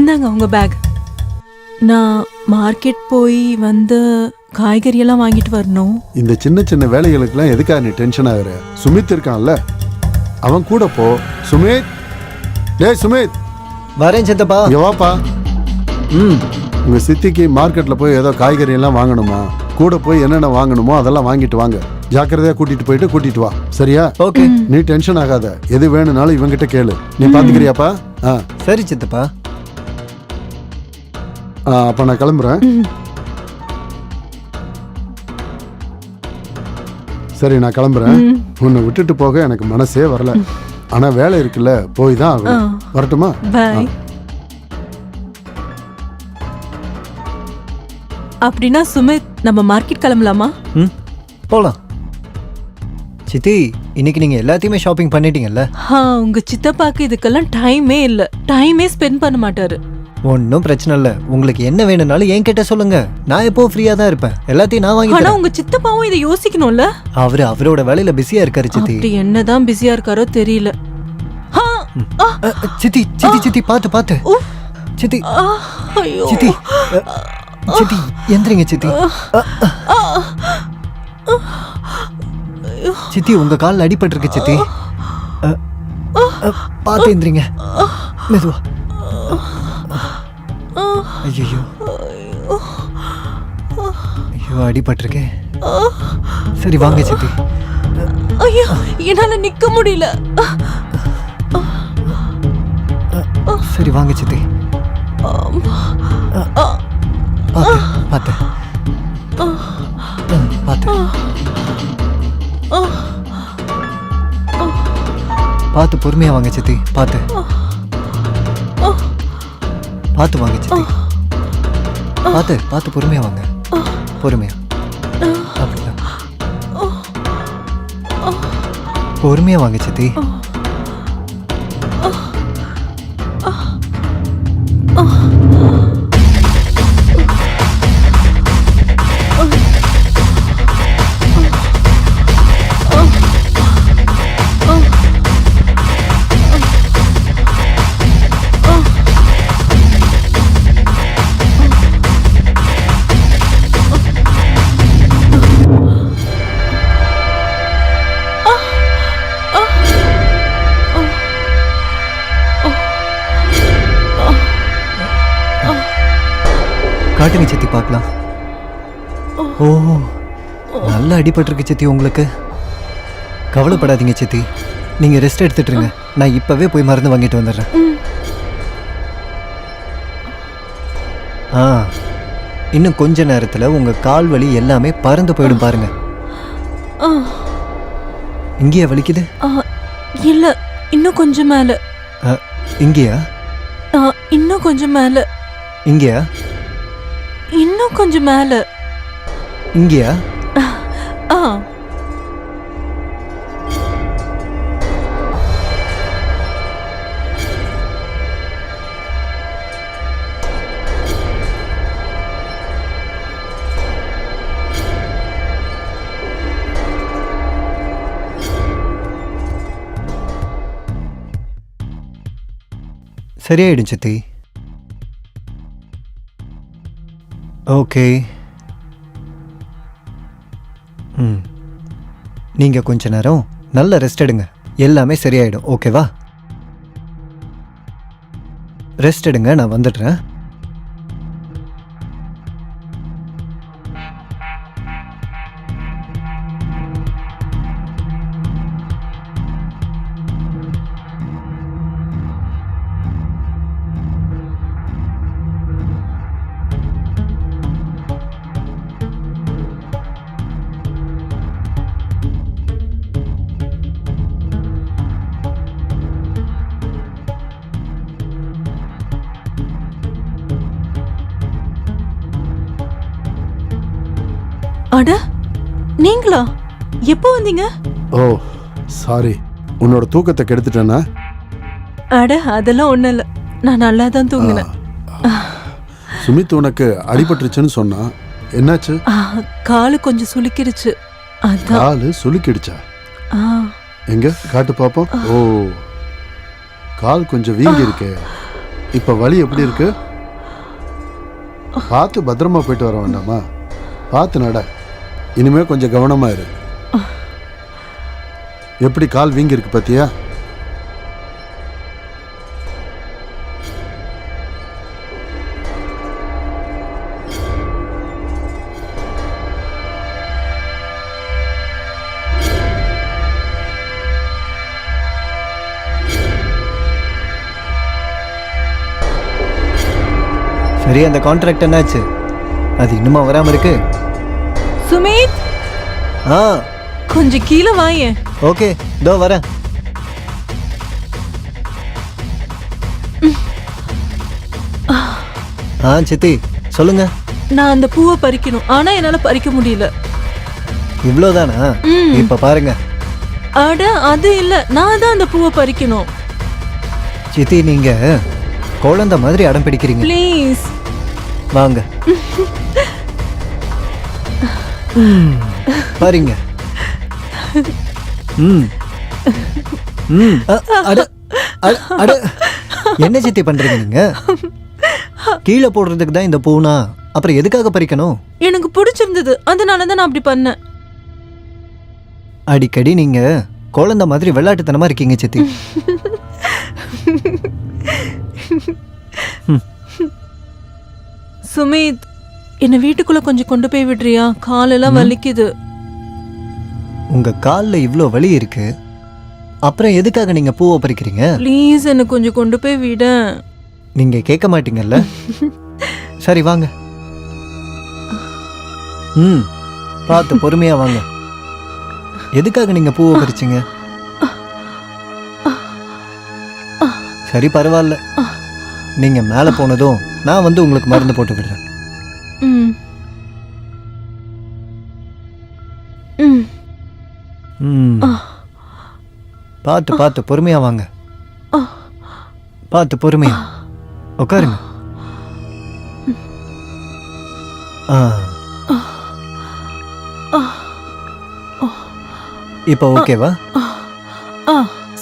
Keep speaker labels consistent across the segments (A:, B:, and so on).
A: இந்தாங்க உங்க பேக். நான் மார்க்கெட் போய் வந்து காய்கறியெல்லாம் வாங்கிட்டு வரணும்.
B: இந்த சின்ன சின்ன வேலைகளுக்கெல்லாம் எதுக்காக நீ டென்ஷன் ஆகுற? சுமித் இருக்கான்ல, அவன் கூட போ. சுமித், டேய் சுமித்.
C: வரேன் சித்தப்பா.
B: இங்க வாப்பா. உங்க சித்திக்கு மார்க்கெட்ல போய் ஏதோ காய்கறி எல்லாம் வாங்கணுமா? கூட போய் என்னென்ன வாங்கணுமோ அதெல்லாம் வாங்கிட்டு வாங்க. ஜாக்கிரதையா கூட்டிட்டு வா, சரியா?
C: ஓகே.
B: நீ டென்ஷன் ஆகாத. எது வேணும்னாலும் இவங்கிட்ட கேளு. நீ பாத்துக்கிறியாப்பா?
C: சரி சித்தப்பா.
B: அப்ப நான் கிளம்புறேன். சரி, நான் கிளம்புறேன். உன்னை விட்டுட்டு போக எனக்கு மனசே வரல. ஆனா வேலை இருக்குல்ல, போய் தான் ஆகணும். வரட்டுமா?
A: பை. அப்படின்னா சுமித், நம்ம மார்க்கெட் கிளம்பலாமா?
C: போலாம். சித்தி, இன்னைக்கு நீங்க எல்லாத்தையுமே ஷாப்பிங் பண்ணிட்டீங்கல்ல?
A: உங்க சித்தப்பாக்கு இதுக்கெல்லாம் டைமே இல்ல. டைமே ஸ்பெண்ட் பண்ண மாட்டாரு.
C: ஒன்னும் பிரச்சனை இல்ல. உங்களுக்கு என்ன வேணும்னாலும் என்கிட்ட சொல்லுங்க. நான் எப்போ ஃப்ரீயா தான் இருப்பேன். எல்லாத்தையும் நான் வாங்கி.
A: ஆனா உங்க சித்தப்பாவும் இதை யோசிக்கணும்ல.
C: அவரோட வேலையில பிஸியா இருக்காரு சித்தி.
A: அப்படி என்னதான் பிஸியா இருக்காரோ தெரியல.
C: சித்தி பாத்து சித்தி.
A: ஐயோ
C: சித்தி, சித்தி எந்திரிங்க சித்தி. சித்தி, உங்க காலில் அடிபட்டிருக்கு சித்தி. பார்த்து எந்திரிங்க, மெதுவா. ஐயோ அடிபட்டிருக்கே. சரி வாங்க சித்தி.
A: ஐயோ, என்னால நிக்க முடியல.
C: சரி வாங்க சித்தி. பாத்து பாத்து பொறுமையா வாங்க சித்தி. பாத்து வாங்க சித்தி. பாத்து பொறுமையா வாங்க. பொறுமையா. அப்படிதான். பொறுமையா வாங்க சித்தி. காட்டுங்க சித்தி பார்க்கலாம். ஓ, நல்லா அடிபட்டிருக்கு சித்தி உங்களுக்கு. கவலைப்படாதீங்க சித்தி. நீங்க ரெஸ்ட் எடுத்துட்டு இருங்க. நான் இப்பவே போய் மருந்து வாங்கிட்டு வந்துடுறேன். இன்னும் கொஞ்ச நேரத்துல உங்க கால் வலி எல்லாமே பறந்து போயிடும் பாருங்க. இங்கேயா வலிக்குது?
A: இல்ல, இன்னும் கொஞ்சம் மேல.
C: இங்கேயா?
A: இன்னும் கொஞ்சம் மேல.
C: இங்கேயா?
A: இன்னும் கொஞ்சம் மேல.
C: இங்கேயா? சரியாயிடும் சித்தி. ஓகே. நீங்க கொஞ்ச நேரம் நல்ல ரெஸ்ட் எடுங்க. எல்லாமே சரியாயிடும். ஓகேவா? ரெஸ்ட் எடுங்க, நான் வந்துடுறேன்.
A: அட, நீங்களா? எப்போ வந்தீங்க?
B: ஓ சாரி, உன்னோட தூக்கத்தை கெடுத்துட்டேனா?
A: அட அதெல்லாம் ஒண்ணும் இல்ல, நான் நல்லா தான் தூங்கினேன்.
B: சுமித் உனக்கு அடிபட்டுருச்சுன்னு சொன்னா, என்னாச்சு?
A: காலு கொஞ்சம் சுளுக்கிடுச்சு. அதான்.
B: காலு சுளுக்கிடுச்சா? எங்க காட்டு பாப்போம். ஓ, கால் கொஞ்சம் வீங்கி இருக்கே. இப்ப வலி எப்படி இருக்கு? பார்த்து பத்திரமா போயிட்டு வர வேண்டாமா? பார்த்து நட. இனிமே கொஞ்சம் கவனமா இரு. எப்படி கால் வீங்கி இருக்கு பாத்தியா?
C: சரி, அந்த கான்ட்ராக்ட் என்னாச்சு? அது இன்னுமா வராம இருக்கு?
A: சுமித்,
C: ஆ
A: கொஞ்சம் கீழே வாயேன்.
C: ஓகே, இதோ வரேன். ஆ சித்தி சொல்லுங்க.
A: நான் அந்த பூவை பறிக்கணும், ஆனா என்னால பறிக்க முடியல.
C: இவ்வளோதானா? இப்ப பாருங்க.
A: அட அது இல்ல, நான் தான் அந்த பூவை பறிக்கணும்.
C: சித்தி நீங்க குழந்தை மாதிரி அடம் பிடிக்கிறீங்க.
A: ப்ளீஸ்
C: வாங்க. பாருங்க. அட என்ன சித்தி பண்றீங்க நீங்க? கீழே போடுறதுக்கு தான் இந்த பூனா, அப்புறம் எதுக்காக பறிக்கணும்?
A: எனக்கு பிடிச்சிருந்தது, அதனால தான் நான் அப்படி பண்ணேன்.
C: அடிக்கடி நீங்க குழந்தை மாதிரி விளையாட்டுத்தனமா இருக்கீங்க சித்தி.
A: சுமித், என்ன வீட்டுக்குள்ள கொஞ்சம் கொண்டு போய் விடுறியா? காலெல்லாம் வலிக்குது.
C: உங்க கால்ல இவ்ளோ வலி இருக்கு, அப்புறம் எதுக்காக நீங்க பூவை பறிக்கிறீங்க?
A: ப்ளீஸ் என்ன கொஞ்சம் கொண்டு போய் விட.
C: நீங்க கேட்க மாட்டீங்கல்ல? சரி வாங்க. பார்த்து பொறுமையா வாங்க. எதுக்காக நீங்க பூவை பறிச்சீங்க? சரி பரவாயில்ல, நீங்க மேல போனதும் நான் வந்து உங்களுக்கு மருந்து போட்டு விடுறேன்.
A: ம் ம்
C: பார்த்து பார்த்து பொறுமையா வாங்க. பார்த்து பொறுமையா உட்காருங்க. இப்போ ஓகேவா?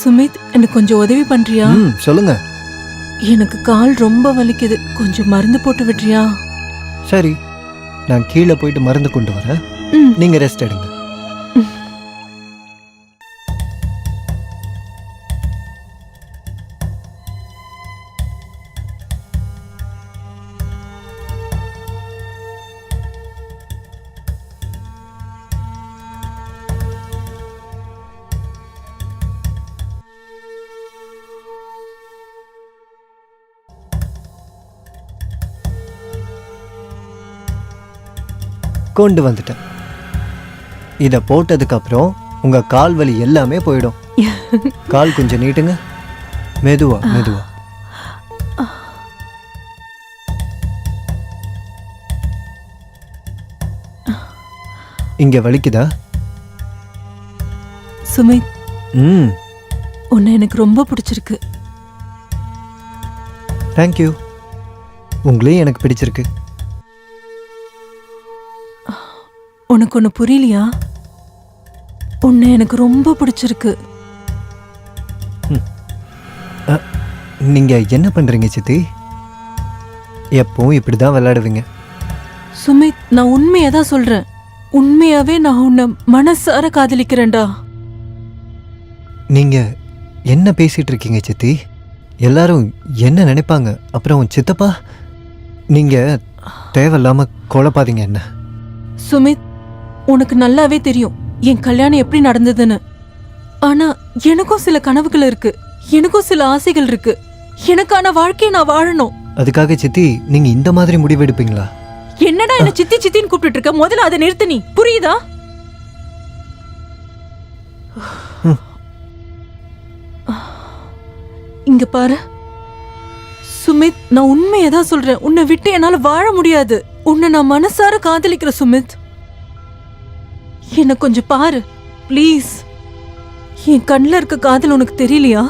A: சுமித், எனக்கு கொஞ்சம் உதவி பண்றியா?
C: சொல்லுங்க.
A: எனக்கு கால் ரொம்ப வலிக்குது, கொஞ்சம் மருந்து போட்டு விடுறியா?
C: சரி, நான் கீழே போயிட்டு மருந்து கொண்டு வரேன். நீங்க ரெஸ்ட் எடுங்க. கொண்டு வந்துட்டேன். இதை போட்டதுக்கு அப்புறம் உங்க கால் வலி எல்லாமே போயிடும். கால் கொஞ்சம் நீட்டுங்க. மெதுவா மெதுவா. இங்க வலிக்குதா?
A: சுமித், உன்னை எனக்கு ரொம்ப பிடிச்சிருக்கு.
C: தேங்க்யூ. உங்களையும் எனக்கு பிடிச்சிருக்கு.
A: உனக்கு ஒன்று புரியலையா? உன்னை எனக்கு ரொம்ப பிடிச்சிருக்கு.
C: நீங்க என்ன பண்றீங்க சித்தி? எப்பவும் இப்படிதான் விளையாடுவீங்க.
A: சுமித், நான் உண்மையா தான் சொல்றேன். உண்மையாவே நான் உன்னை மனசார காதலிக்கிறேன்டா.
C: நீங்க என்ன பேசிட்டு இருக்கீங்க சித்தி? எல்லாரும் என்ன நினைப்பாங்க? அப்புறம் சித்தப்பா, நீங்க தேவையில்லாம குழப்பாதீங்க என்ன.
A: சுமித், உனக்கு நல்லாவே தெரியும் என் கல்யாணம் எப்படி நடந்ததுன்னு. ஆனா எனக்கும் சில கனவுகள் இருக்கு, எனக்கும் சில ஆசைகள் இருக்கு. எனக்கான வாழ்க்கையை நான் வாழணும்.
C: அதுக்காக சித்தி நீங்க இந்த மாதிரி முடிவு எடுப்பீங்களா?
A: என்னடா என்ன சித்தி சித்தின்னு கூப்பிட்டு இருக்க? முதல்ல அதை நிறுத்து. நீ புரியுதா? இங்க பாரு சுமித், நான் உண்மையை தான் சொல்றேன். உன்னை விட்டு என்னால வாழ முடியாது. உன்னை நான் மனசார காதலிக்கிற சுமித். என்ன கொஞ்சம் பாரு ப்ளீஸ். என் கண்ணில் இருக்க காதல் உனக்கு தெரியலையா?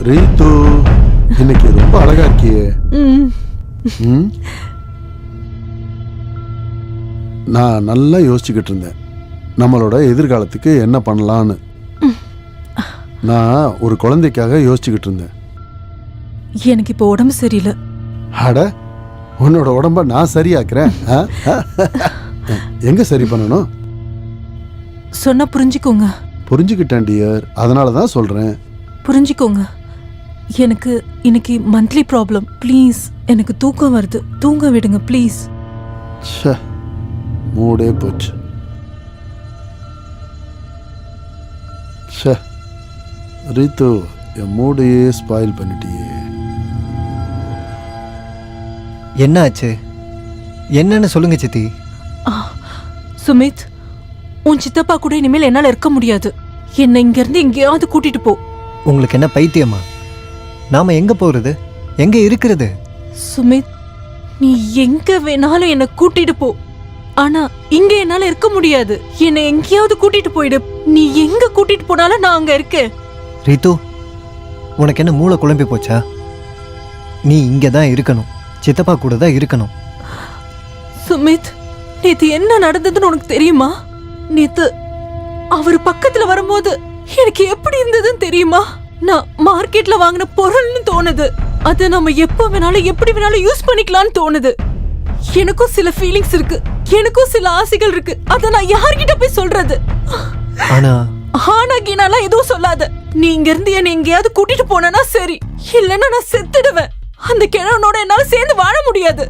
B: ரீத்து இன்னைக்கு ரொம்ப அழகா இருக்கியே.
A: ம்.
B: ம்? நான் நல்லா யோசிச்சுக்கிட்டு இருந்தேன் நம்மளோட எதிர்காலத்துக்கு என்ன பண்ணலான்னு. நான் ஒரு குழந்தைக்காக யோசிச்சுக்கிட்டு இருந்தேன்.
A: எனக்கு இப்போ உடம்பு சரியில்லை.
B: அட, உன்னோட உடம்ப நான் சரியாக்குறேன். ஆ? எங்க சரி பண்ணணும்?
A: சொன்னா புரிஞ்சுக்கோங்க.
B: புரிஞ்சுக்கிட்டேன் டியர், அதனால தான் சொல்றேன்.
A: புரிஞ்சுக்கோங்க. எனக்கு இன்னைக்கு மந்த்லி ப்ராப்ளம். ப்ளீஸ், எனக்கு தூக்கம் வருது. தூங்க விடுங்க ப்ளீஸ்.
B: ச்சே, மூடே போச்சு. ச்சே ரீத்து, என் மூடையே ஸ்பாயில் பண்ணிட்டியே.
C: என்ன ஆச்சு? என்னன்னு சொல்லுங்க சித்தி.
A: சுமித், உன் சித்தப்பா கூட இனிமேல் என்னால இருக்க முடியாது. என்னை இங்க இருந்து எங்கேயாவது கூட்டிட்டு போ.
C: உங்களுக்கு என்ன பைத்தியமா? நாம எங்க போறது, எங்க இருக்கிறது?
A: சுமித், நீ எங்க வேணாலும் என்னை கூட்டிட்டு போ. ஆனா இங்க என்னால இருக்க முடியாது. என்னை எங்கேயாவது கூட்டிட்டு போயிடு. நீ எங்க கூட்டிட்டு போனாலும் நான் அங்க இருக்கேன்.
C: ரீத்து, உனக்கு என்ன மூளை குழம்பி போச்சா? நீ இங்க தான் இருக்கணும், சித்தப்பா கூட தான் இருக்கணும்.
A: சுமித், நேத்து என்ன நடந்ததுன்னு உனக்கு தெரியுமா? நேத்து அவர் பக்கத்துல வரும்போது எனக்கு எப்படி இருந்ததுன்னு தெரியுமா? நான் மார்க்கெட்ல வாங்கின பொருள்னு தோணுது. அதை நம்ம எப்ப வேணாலும் எப்படி வேணாலும் யூஸ் பண்ணிக்கலாம்னு தோணுது. எனக்கும் சில ஃபீலிங்ஸ் இருக்கு, எனக்கும் சில ஆசைகள் இருக்கு. அதை நான் யார்கிட்ட போய் சொல்றது? ஆனா கீனாலாம் எதுவும் சொல்லாத. நீ இங்க இருந்து என்ன எங்கேயாவது கூட்டிட்டு போனா சரி, இல்லைன்னா நான் செத்துடுவேன். அந்த கிழவனோட என்னால சேர்ந்து வாழ முடியாது.